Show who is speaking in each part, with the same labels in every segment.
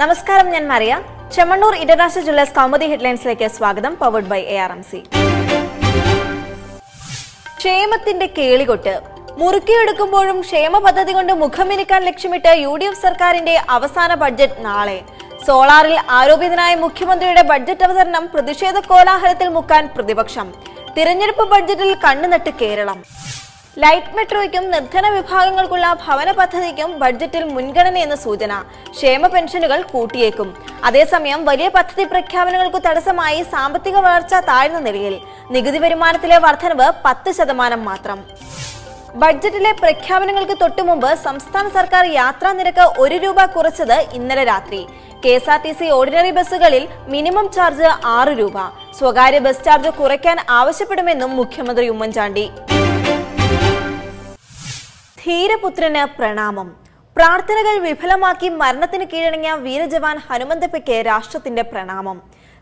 Speaker 1: നമസ്കാരം, ഞാൻ Mariya. Chemmanur international Jewellers Kaumudi ഹെഡ്ലൈൻസിലേക്ക് സ്വാഗതം. Powered by ARMC. ക്ഷേമത്തിന്റെ കേളികൊട്ട് മുറുക്കിയെടുക്കുമ്പോഴും ക്ഷേമ പദ്ധതി കൊണ്ട് മുഖമിനുക്കാൻ ലക്ഷ്യമിട്ട് UDF സർക്കാരിന്റെ അവസാന ബഡ്ജറ്റ് നാളെ. സോളാറിൽ ആരോപിതനായ മുഖ്യമന്ത്രിയുടെ ബഡ്ജറ്റ് അവതരണം പ്രതിഷേധ കോലാഹലത്തിൽ മുക്കാൻ പ്രതിപക്ഷം. തിരഞ്ഞെടുപ്പ് ബഡ്ജറ്റിൽ കണ്ണുനട്ട് കേരളം. ലൈറ്റ് മെട്രോയ്ക്കും നിർധന വിഭാഗങ്ങൾക്കുള്ള ഭവന പദ്ധതിക്കും ബഡ്ജറ്റിൽ മുൻഗണനയെന്ന സൂചന. ക്ഷേമ പെൻഷനുകൾ കൂട്ടിയേക്കും. അതേസമയം വലിയ പദ്ധതി പ്രഖ്യാപനങ്ങൾക്ക് തടസ്സമായി സാമ്പത്തിക വളർച്ച താഴ്ന്ന നിലയിൽ. നികുതി വരുമാനത്തിലെ വർധനവ് 10% മാത്രം. ബഡ്ജറ്റിലെ പ്രഖ്യാപനങ്ങൾക്ക് തൊട്ടുമുമ്പ് സംസ്ഥാന സർക്കാർ യാത്രാ നിരക്ക് 1 രൂപ കുറച്ചത് ഇന്നലെ രാത്രി. KSRTC ഓർഡിനറി ബസ്സുകളിൽ മിനിമം ചാർജ് 6 രൂപ. സ്വകാര്യ ബസ് ചാർജ് കുറയ്ക്കാൻ ആവശ്യപ്പെടുമെന്നും മുഖ്യമന്ത്രി ഉമ്മൻചാണ്ടി. ധീരപുത്രന് പ്രണാമം. പ്രാർത്ഥനകൾ വിഫലമാക്കി മരണത്തിന് കീഴടങ്ങിയ വീരജവാൻ ഹനുമന്തപ്പയ്ക്ക് രാഷ്ട്രത്തിന്റെ പ്രണാമം.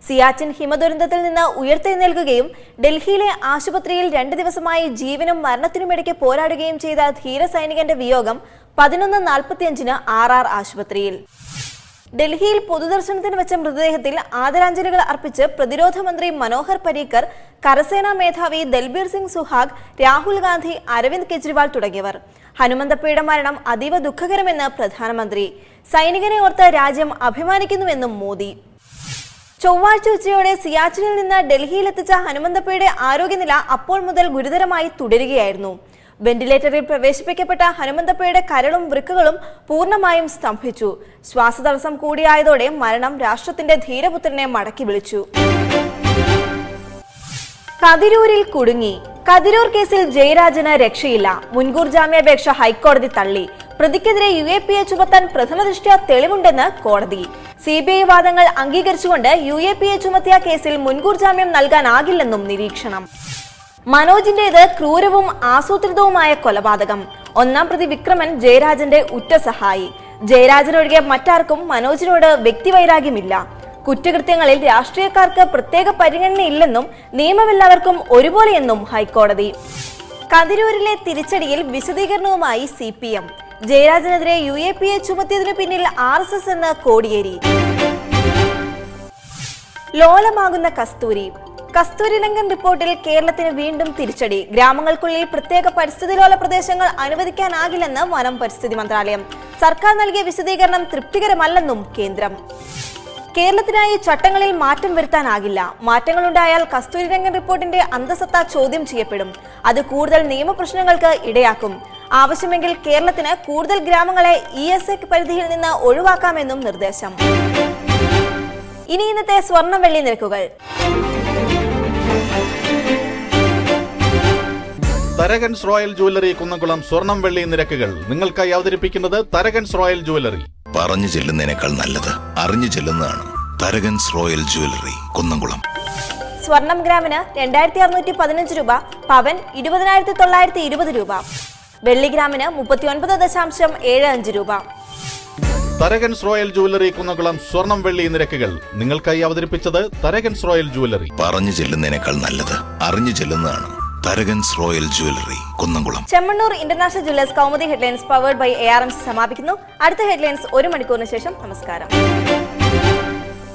Speaker 1: സിയാച്ചിൻ ഹിമദുരന്തത്തിൽ നിന്ന് ഉയർത്തെഴുന്നേൽക്കുകയും ഡൽഹിയിലെ ആശുപത്രിയിൽ 2 ദിവസമായി ജീവനും മരണത്തിനുമിടയ്ക്ക് പോരാടുകയും ചെയ്ത ധീര സൈനികന്റെ വിയോഗം 11:45 RR ആശുപത്രിയിൽ. ഡൽഹിയിൽ പൊതുദർശനത്തിന് വെച്ച മൃതദേഹത്തിൽ ആദരാഞ്ജലികൾ അർപ്പിച്ച് പ്രതിരോധ മന്ത്രി മനോഹർ പരീക്കർ, കരസേനാ മേധാവി ദൽബീർ സിംഗ് സുഹാഗ്, രാഹുൽ ഗാന്ധി, അരവിന്ദ് കെജ്രിവാൾ തുടങ്ങിയവർ. ഹനുമന്തപ്പയുടെ മരണം അതീവ ദുഃഖകരമെന്ന് പ്രധാനമന്ത്രി. സൈനികനെ ഓർത്ത് രാജ്യം അഭിമാനിക്കുന്നുവെന്നും മോദി. ചൊവ്വാഴ്ച ഉച്ചയോടെ സിയാച്ചിനിൽ നിന്ന് ഡൽഹിയിലെത്തിച്ച ഹനുമന്തപ്പയുടെ ആരോഗ്യനില അപ്പോൾ മുതൽ ഗുരുതരമായി തുടരുകയായിരുന്നു. വെന്റിലേറ്ററിൽ പ്രവേശിപ്പിക്കപ്പെട്ട ഹനുമന്തപ്പയുടെ കരളും വൃക്കകളും പൂർണ്ണമായും സ്തംഭിച്ചു. ശ്വാസതടസ്സം കൂടിയായതോടെ മരണം രാഷ്ട്രത്തിന്റെ ധീരപുത്രനെ മടക്കി വിളിച്ചു. കതിരൂരിൽ കുടുങ്ങി. കതിരൂർ കേസിൽ ജയരാജന് രക്ഷയില്ല. മുൻകൂർ ജാമ്യാപേക്ഷ ഹൈക്കോടതി തള്ളി. പ്രതിക്കെതിരെ UAPA ചുമത്താൻ പ്രഥമദൃഷ്ട്യാ തെളിവുണ്ടെന്ന് കോടതി. CBI വാദങ്ങൾ അംഗീകരിച്ചുകൊണ്ട് UAPA ചുമത്തിയ കേസിൽ മുൻകൂർ ജാമ്യം നൽകാനാകില്ലെന്നും നിരീക്ഷണം. മനോജിന്റേത് ക്രൂരവും ആസൂത്രിതവുമായ കൊലപാതകം. 1-ാം പ്രതി വിക്രമൻ ജയരാജന്റെ ഉറ്റ സഹായി. ജയരാജനൊഴികെ മറ്റാർക്കും മനോജിനോട് വ്യക്തിവൈരാഗ്യമില്ല. കുറ്റകൃത്യങ്ങളിൽ രാഷ്ട്രീയക്കാർക്ക് പ്രത്യേക പരിഗണനയില്ലെന്നും നിയമമെല്ലാവർക്കും ഒരുപോലെയെന്നും ഹൈക്കോടതി. കതിരൂരിലെ തിരിച്ചടിയിൽ വിശദീകരണവുമായി CPM. ജയരാജനെതിരെ UAPA ചുമത്തിയതിനു പിന്നിൽ RSS എന്ന് കോടിയേരി. ലോലമാകുന്ന കസ്തൂരി. കസ്തൂരിരംഗൻ റിപ്പോർട്ടിൽ കേരളത്തിന് വീണ്ടും തിരിച്ചടി. ഗ്രാമങ്ങൾക്കുള്ളിൽ പ്രത്യേക പരിസ്ഥിതി ലോല പ്രദേശങ്ങൾ അനുവദിക്കാനാകില്ലെന്ന് വനം പരിസ്ഥിതി മന്ത്രാലയം. സർക്കാർ നൽകിയ വിശദീകരണം തൃപ്തികരമല്ലെന്നും കേന്ദ്രം. കേരളത്തിനായി ചട്ടങ്ങളിൽ മാറ്റം വരുത്താനാകില്ല. മാറ്റങ്ങളുണ്ടായാൽ കസ്തൂരിരംഗൻ റിപ്പോർട്ടിന്റെ അന്തസത്ത ചോദ്യം ചെയ്യപ്പെടും. അത് കൂടുതൽ നിയമപ്രശ്നങ്ങൾക്ക് ഇടയാക്കും. ആവശ്യമെങ്കിൽ കേരളത്തിന് കൂടുതൽ ഗ്രാമങ്ങളെ ESA പരിധിയിൽ നിന്ന് ഒഴിവാക്കാമെന്നും നിർദ്ദേശം. ഇനി ഇന്നത്തെ സ്വർണം വെള്ളി നിരക്കുകൾ.
Speaker 2: തരകൻസ് റോയൽ ജ്വല്ലറി കുന്നംകുളം സ്വർണം വെള്ളി നിരക്കുകൾ നിങ്ങൾക്കായി അവതരിപ്പിക്കുന്നത് തരകൻസ് റോയൽ ജ്വല്ലറി.
Speaker 3: പറഞ്ഞു ചെല്ലുന്നതിനേക്കാൾ നല്ലത് അറിഞ്ഞു ചെല്ലുന്നതാണ്. Tharakans royal jewellery Kunnamkulam.
Speaker 1: സ്വർണം ഗ്രാമിന് 2615 രൂപ, പവൻ 20,920 രൂപ, വെള്ളി ഗ്രാമിന് 39.75 രൂപ.
Speaker 2: തരകൻസ് റോയൽ ജ്വല്ലറി കുന്നംകുളം സ്വർണം വെള്ളി നിരക്കുകൾ നിങ്ങൾക്കായി അവതരിപ്പിച്ചത് തരകൻസ് റോയൽ ജ്വല്ലറി.
Speaker 3: പറഞ്ഞു ചെല്ലുന്നതിനേക്കാൾ നല്ലത് അറിഞ്ഞു ചെല്ലുന്നതാണ്. Tharakans royal jewellery Kunnamkulam.
Speaker 1: Chemmanur international Jewellers Kaumudi headlines powered by ARMC സമാപിക്കുന്നു. അടുത്ത ഹെഡ്ലൈൻസ് 1 മണിക്കൂറിന് ശേഷം. നമസ്കാരം.